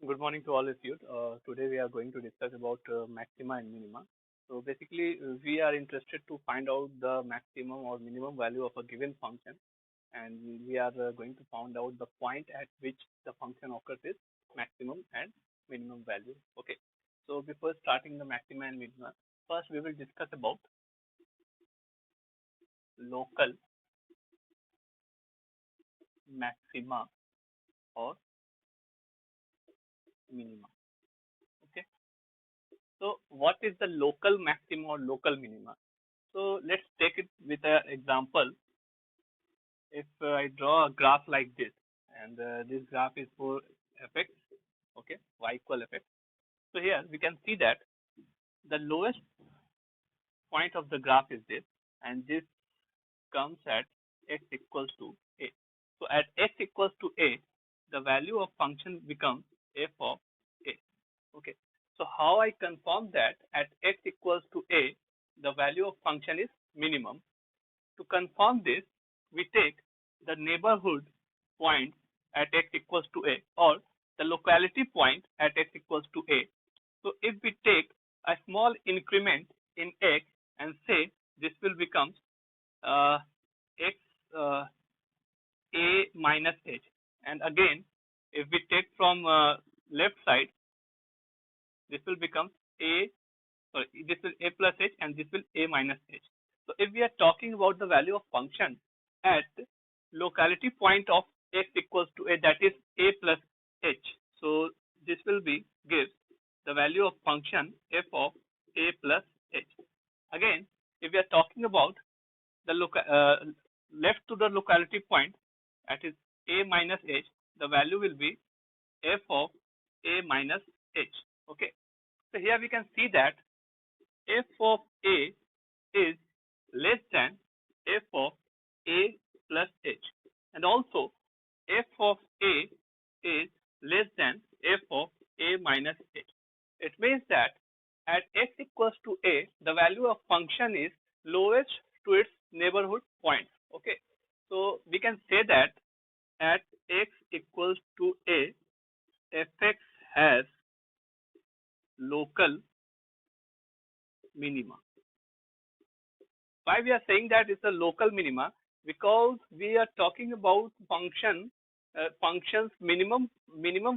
Good morning to all of you. Today we are going to discuss about maxima and minima. So basically, we are interested to find out the maximum or minimum value of a given function, and we are going to find out the point at which the function occurs is maximum and minimum value. Okay. So before starting the maxima and minima, first we will discuss about local maxima or minima. Okay. So what is the local maxima or local minima? So let's take it with an example. If I draw a graph like this, and this graph is for fx, okay, y equal fx. So here we can see that the lowest point of the graph is this, and this comes at x equals to a. So at x equals to a, the value of function becomes f of a. Okay. So how I confirm that at x equals to a, the value of function is minimum. To confirm this, we take the neighborhood point at x equals to a, or the locality point at x equals to a. So if we take a small increment in x and say this will become x uh, a minus h, and again if we take from left side, this will become a, sorry, this will a plus h and this will a minus h. So if we are talking about the value of function at locality point of x equals to a, that is a plus h. So this will be gives the value of function f of a plus h. Again, if we are talking about the left to the locality point, that is a minus h, the value will be f of a minus h. Okay. So here we can see that f of a is less than f of a plus h, and also f of a is less than f of a minus h. It means that at x equals to a, the value of function is lowest to its neighborhood points. Okay, so we can say that at x equals to a, fx has local minima. Why we are saying that it's a local minima? Because we are talking about function's minimum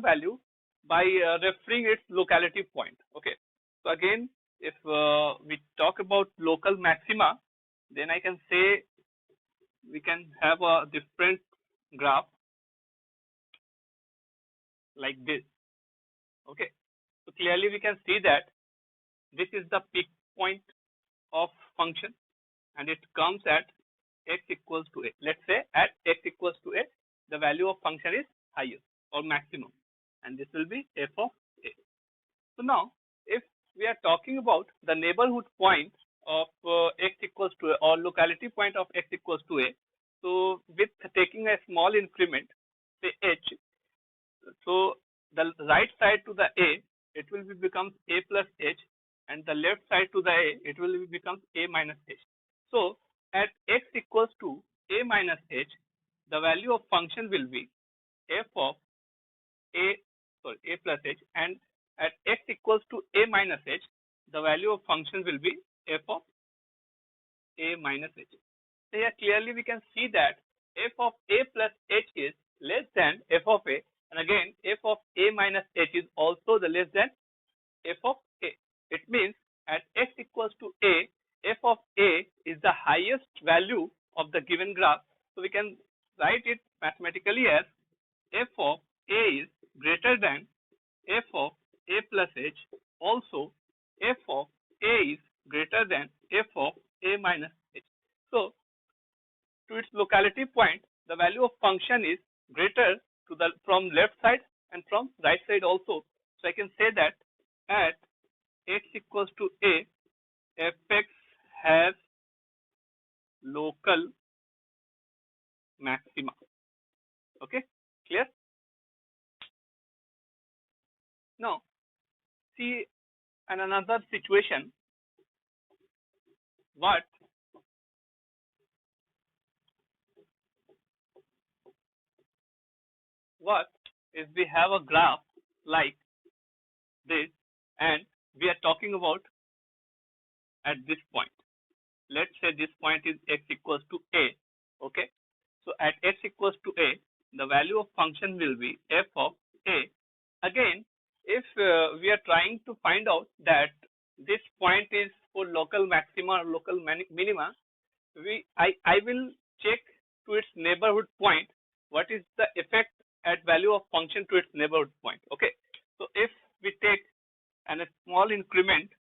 value by referring its locality point. Okay. So again, if we talk about local maxima, then I can say we can have a different graph like this. Okay. So clearly we can see that this is the peak point of function, and it comes at x equals to a. Let's say at x equals to a, the value of function is highest or maximum, and this will be f of a. So now, if we are talking about the neighborhood point of x equals to a, or locality point of x equals to a, so with taking a small increment, say h, so the right side to the a, it will be becomes a plus h, and the left side to the a, it will be becomes a minus h. So at x equals to a minus h, the value of function will be f of a, sorry, a plus h, and at x equals to a minus h, the value of function will be f of a minus h. So here clearly we can see that f of a plus h is less than f of a, and again f of a minus h is also the less than f of a. It means at x equals to a, f of a is the highest value of the given graph. So we can write it mathematically as f of a is greater than f of a plus h. Also, f of a is greater than f of a minus h. So to its locality point, the value of function is greater to the from left side and from right side also. So I can say that at x equals to a, fx has local maxima. Okay, clear? Now see in another situation, what what if we have a graph like this, and we are talking about at this point. Let's say this point is x equals to a. Okay, so at x equals to a, the value of function will be f of a. Again, if we are trying to find out that this point is for local maxima or local minima, I will check to its neighborhood point what is the effect at value of function to its neighborhood point. Okay, so if we take a small increment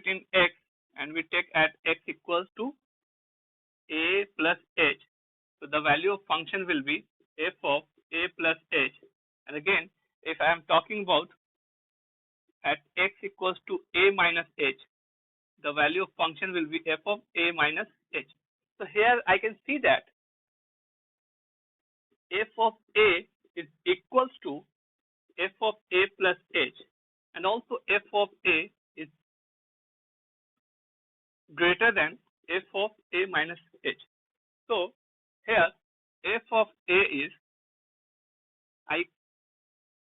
in x, and we take at x equals to a plus h, so the value of function will be f of a plus h. And again, if I am talking about at x equals to a minus h, the value of function will be f of a minus h. So here I can see that f of a is equals to f of a plus h, and also f of a is greater than f of a minus h. So here f of a is, I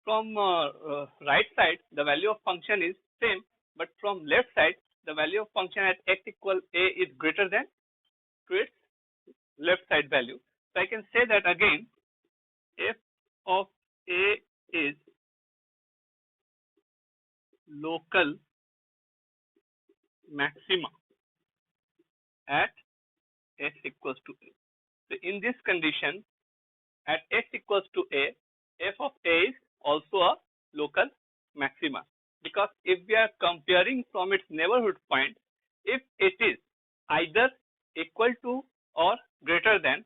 from right side the value of function is same, but from left side the value of function at x equal a is greater than to its left side value. So I can say that again, f of a is local maxima at x equals to a. So in this condition, at x equals to a, f of a is also a local maxima, because if we are comparing from its neighborhood point, if it is either equal to or greater than,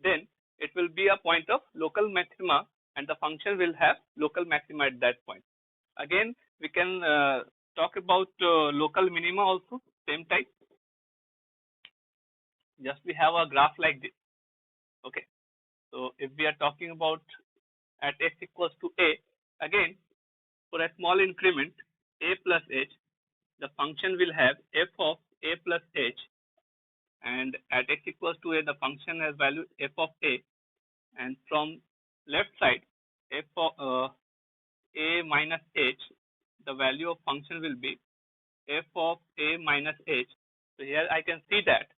then it will be a point of local maxima, and the function will have local maxima at that point. Again, we can talk about local minima also, same type. Just we have a graph like this. Okay, so if we are talking about at x equals to a, again for a small increment a plus h, the function will have f of a plus h, and at x equals to a, the function has value f of a, and from left side f of a minus h, the value of function will be f of a minus h. So here I can see that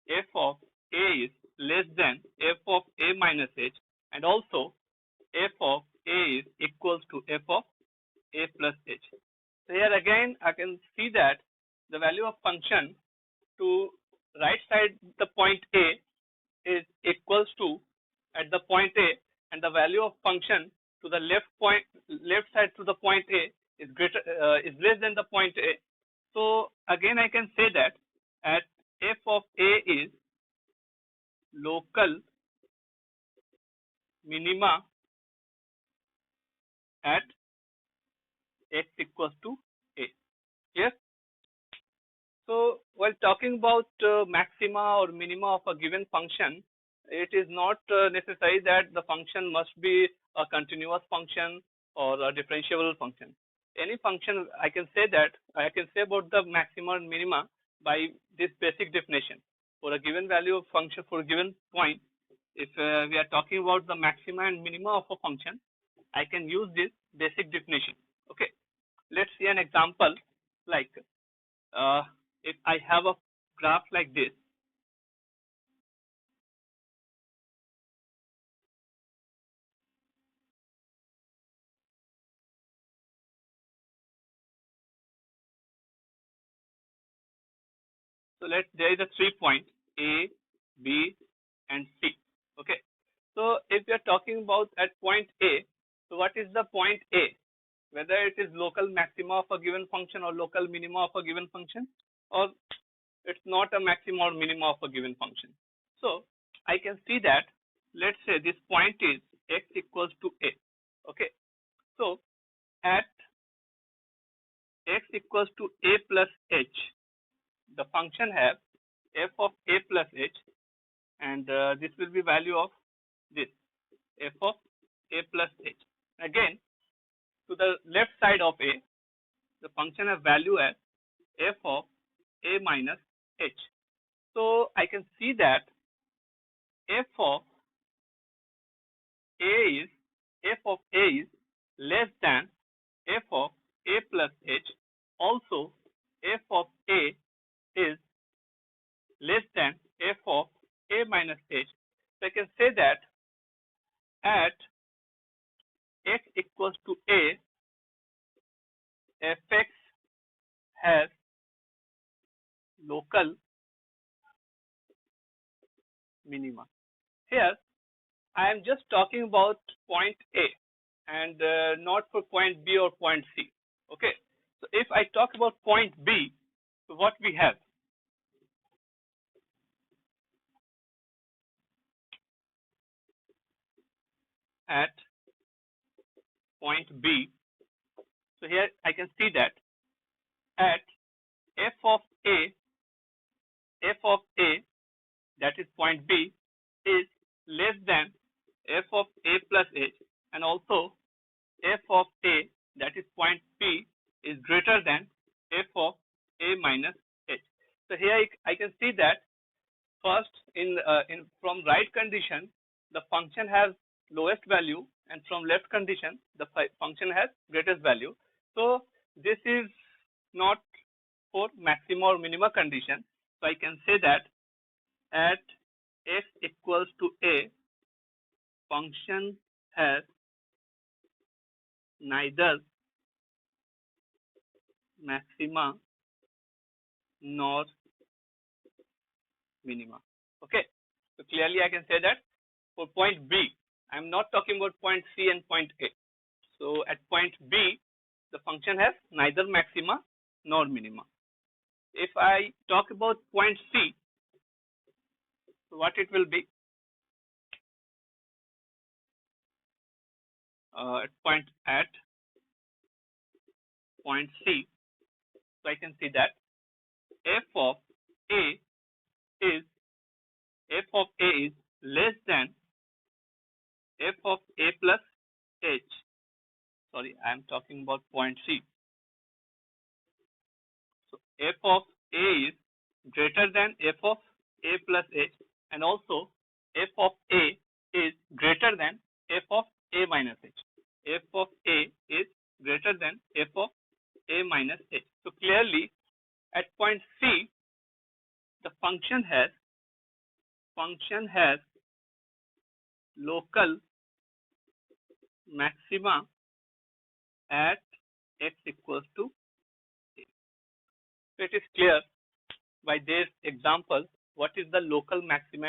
f of a is less than f of a minus h, and also f of a is equals to f of a plus h. So here again I can see that the value of function to right side the point a is equals to at the point a, and the value of function to the left side to the point a is greater is less than the point a. So again I can say that at f of a is local minima at x equals to a. Yes. So while talking about maxima or minima of a given function, it is not necessary that the function must be a continuous function or a differentiable function. Any function, I can say about the maxima and minima by this basic definition. For a given value of function, for a given point, if we are talking about the maxima and minima of a function, I can use this basic definition. Okay, let's see an example. Like if I have a graph like this, so there is a 3 point A, B, and C. Okay, so if we are talking about at point A, so what is the point A? Whether it is local maxima of a given function or local minima of a given function, or it's not a maxima or minima of a given function. So I can see that, let's say this point is x equals to a. Okay, so at x equals to a plus h, the function have f of a plus h, and this will be value of this f of a plus h. Again, to the left side of a, the function have value as f of a minus h. So I can see that f of a is less than f of a plus h, also f of a is less than f of a minus h. So I can say that at x equals to a, fx has local minima. Here I am just talking about point A and not for point B or point C. Okay. So if I talk about point B, so what we have at point B, so here I can see that at f of A, f of A, that is point B, is less than f of A plus h, and also f of A, that is point P, is greater than f of A minus h. So here I can see that first in from right condition the function has lowest value, and from left condition the function has greatest value. So this is not for maxima or minima condition. So I can say that at x equals to a, function has neither maxima nor minima. Okay, so clearly I can say that for point B, I am not talking about point C and point A. So at point B, the function has neither maxima nor minima. If I talk about point C, so what it will be? At point C, so I can see that f of A is less than f of A plus h. Sorry, I am talking about point C. So f of A is greater than f of A plus h, and also f of A is greater than f of A minus h. F of A is greater than f of A minus h. So clearly at point C, the function has local maxima at x equals to a. So it is clear by this example what is the local maxima